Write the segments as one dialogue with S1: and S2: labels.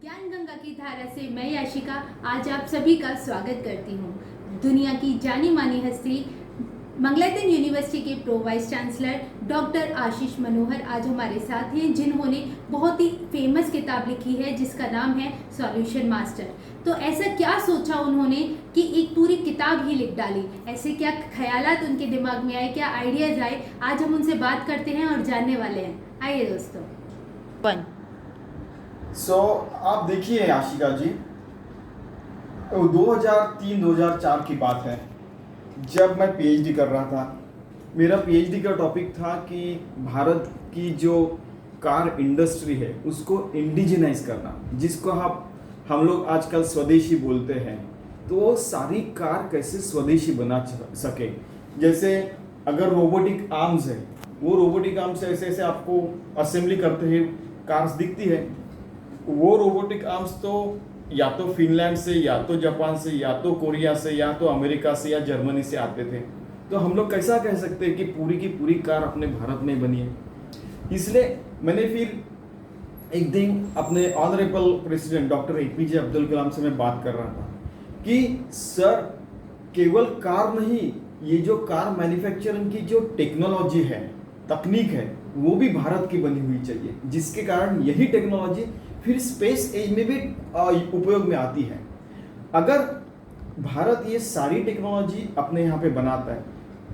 S1: ज्ञान गंगा की धारा से मैं याशिका आज आप सभी का स्वागत करती हूँ। दुनिया की जानी मानी हस्ती मंगलायतन यूनिवर्सिटी के प्रो वाइस चांसलर डॉक्टर आशीष मनोहर आज हमारे साथ हैं, जिन्होंने बहुत ही फेमस किताब लिखी है जिसका नाम है सॉल्यूशन मास्टर। तो ऐसा क्या सोचा उन्होंने कि एक पूरी किताब ही लिख डाली, ऐसे क्या ख्यालात उनके दिमाग में आए, क्या आइडियाज आए, आज हम उनसे बात करते हैं और जानने वाले हैं। आइए दोस्तों।
S2: आप देखिए आशिका जी, 2003-2004 की बात है जब मैं पीएचडी कर रहा था। मेरा पीएचडी का टॉपिक था कि भारत की जो कार इंडस्ट्री है उसको इंडिजिनाइज करना, जिसको हम लोग आजकल स्वदेशी बोलते हैं। तो वो सारी कार कैसे स्वदेशी बना सके। जैसे अगर रोबोटिक आर्म्स है, वो रोबोटिक आर्म्स ऐसे ऐसे आपको असेंबली करते हैं कार्स दिखती है। वो रोबोटिक आर्म्स तो या तो फिनलैंड से, या तो जापान से, या तो कोरिया से, या तो अमेरिका से या जर्मनी से आते थे। तो हम लोग कैसा कह सकते हैं कि पूरी की पूरी कार अपने भारत में बनी है। इसलिए मैंने फिर एक दिन अपने honourable president doctor APJ Abdul Kalam से मैं बात कर रहा था कि सर, केवल कार नहीं, ये जो कार मैन्युफैक्चरिंग की जो टेक्नोलॉजी है, तकनीक है, वो भी भारत की बनी हुई चाहिए, जिसके कारण यही टेक्नोलॉजी फिर स्पेस एज में भी उपयोग में आती है। अगर भारत ये सारी टेक्नोलॉजी अपने यहाँ पे बनाता है,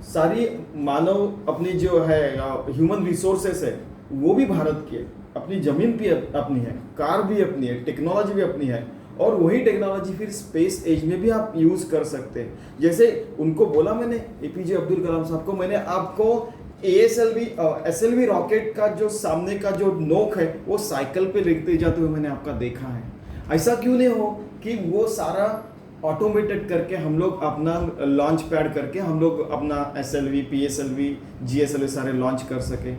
S2: सारी मानव अपनी जो है ह्यूमन रिसोर्सेस है वो भी भारत की है, अपनी ज़मीन भी अपनी है, कार भी अपनी है, टेक्नोलॉजी भी अपनी है, और वही टेक्नोलॉजी फिर स्पेस एज में भी आप यूज़ कर सकते हैं। जैसे उनको बोला मैंने, एपीजे अब्दुल कलाम साहब को, मैंने आपको एसएलवी रॉकेट का जो सामने का जो नोक है वो साइकिल पे लेते जाते हुए मैंने आपका देखा है। ऐसा क्यों नहीं हो कि वो सारा ऑटोमेटेड करके हम लोग अपना लॉन्च पैड करके हम लोग अपना एसएलवी, पीएसएलवी, जीएसएलवी सारे लॉन्च कर सके।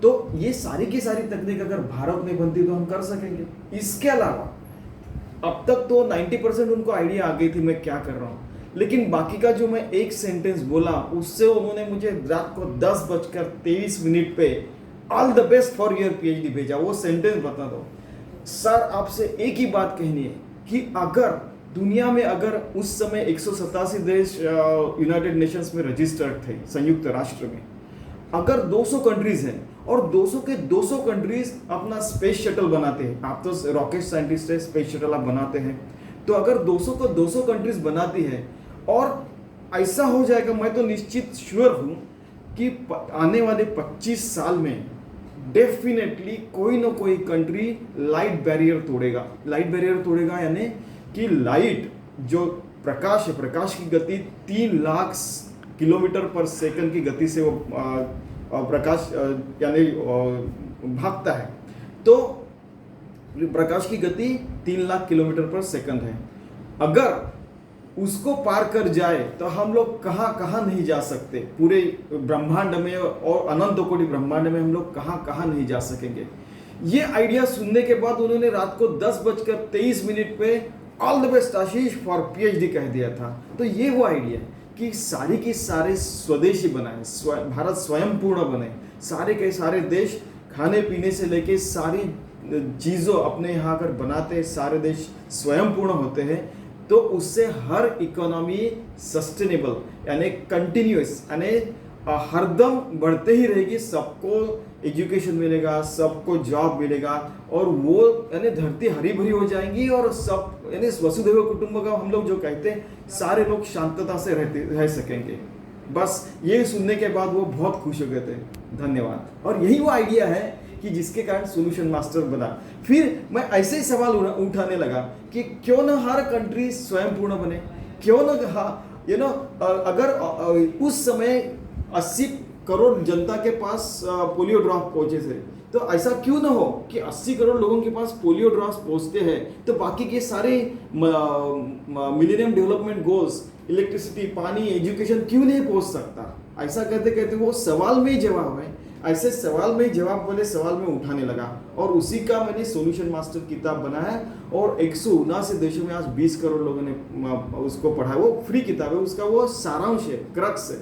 S2: तो ये सारी की सारी तकनीक अगर भारत में बनती तो हम कर सकेंगे। इसके अलावा अब तक तो 90% उनको आइडिया आ गई थी मैं क्या कर रहा हूँ, लेकिन बाकी का जो मैं एक सेंटेंस बोला उससे उन्होंने मुझे रात को 10:23 पे all the best for your PhD भेजा। वो सेंटेंस बता दो सर, आपसे एक ही बात कहनी है कि अगर दुनिया में, अगर उस समय 187 देश यूनाइटेड नेशंस में रजिस्टर्ड थे, संयुक्त राष्ट्र में, अगर 200 कंट्रीज हैं और 200 के 200 कंट्रीज अपना स्पेस शटल बनाते हैं, आप तो रॉकेट साइंटिस्ट है, स्पेस शटल आप बनाते हैं, तो अगर 200 को 200 कंट्रीज बनाती है और ऐसा हो जाएगा, मैं तो निश्चित श्योर हूं कि आने वाले 25 साल में डेफिनेटली कोई ना कोई कंट्री लाइट बैरियर तोड़ेगा। लाइट बैरियर तोड़ेगा यानी कि लाइट जो प्रकाश है, प्रकाश की गति 3 लाख किलोमीटर पर सेकंड की गति से वो प्रकाश यानी भागता है। तो प्रकाश की गति 3 लाख किलोमीटर पर सेकंड है। अगर उसको पार कर जाए तो हम लोग कहाँ कहाँ नहीं जा सकते, पूरे ब्रह्मांड में और अनंत कोटि ब्रह्मांड में हम लोग कहाँ कहाँ नहीं जा सकेंगे। ये आइडिया सुनने के बाद उन्होंने रात को 10:23 पे all the best Ashish for PhD कह दिया था। तो ये वो आइडिया कि सारी की सारे स्वदेशी बनाए, भारत स्वयं पूर्ण बने, सारे के सारे देश खाने पीने से लेके सारी चीज़ों अपने यहाँ अगर बनाते, सारे देश स्वयं पूर्ण होते हैं, तो उससे हर इकोनॉमी सस्टेनेबल यानी कंटिन्यूस यानी हरदम बढ़ते ही रहेगी। सबको एजुकेशन मिलेगा, सबको जॉब मिलेगा, और वो यानी धरती हरी भरी हो जाएंगी, और सब यानी वसुधैव कुटुंबकम हम लोग जो कहते हैं, सारे लोग शांतता से रह सकेंगे। बस ये सुनने के बाद वो बहुत खुश हो गए थे। धन्यवाद। और यही वो आइडिया है कि जिसके कारण सॉल्यूशन मास्टर बना। फिर मैं ऐसे ही सवाल उठाने लगा कि क्यों ना हर कंट्री स्वयं पूर्ण बने, क्यों ना अगर उस समय 80 करोड़ जनता के पास पोलियो ड्रॉप पहुंचे थे, तो ऐसा क्यों ना हो कि 80 करोड़ लोगों के पास पोलियो ड्रॉप्स पहुंचते हैं, तो बाकी के सारे मिलेनियम डेवलपमेंट गोल्स, इलेक्ट्रिसिटी, पानी, एजुकेशन क्यों नहीं पहुंच सकता। ऐसा कहते कहते वो सवाल में ही जवाब है। ऐसे सवाल में जवाब वाले सवाल में उठाने लगा, और उसी का मैंने सॉल्यूशन मास्टर किताब बनाया, और 179 देशों में आज 20 करोड़ लोगों ने उसको पढ़ा। वो फ्री किताब है, उसका वो सारांश है, क्रक्स है।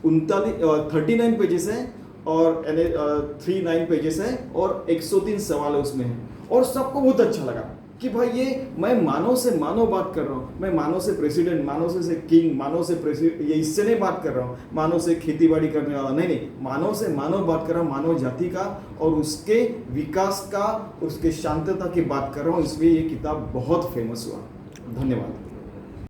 S2: 39 पेजेस है, और 39 पेजेस है, और 103 सवाल है उसमें है, और सबको बहुत अच्छा लगा। कि भाई ये मैं मानव से मानव बात कर रहा हूँ, मैं मानव से प्रेसिडेंट, मानव से किंग, मानव से प्रेसिडेंट, ये इससे नहीं बात कर रहा हूँ, मानव से खेती बाड़ी करने वाला नहीं नहीं, मानव से मानव बात कर रहा हूँ, मानव जाति का और उसके विकास का, उसके शांतता की बात कर रहा हूँ। इसलिए ये किताब बहुत फेमस हुआ। धन्यवाद।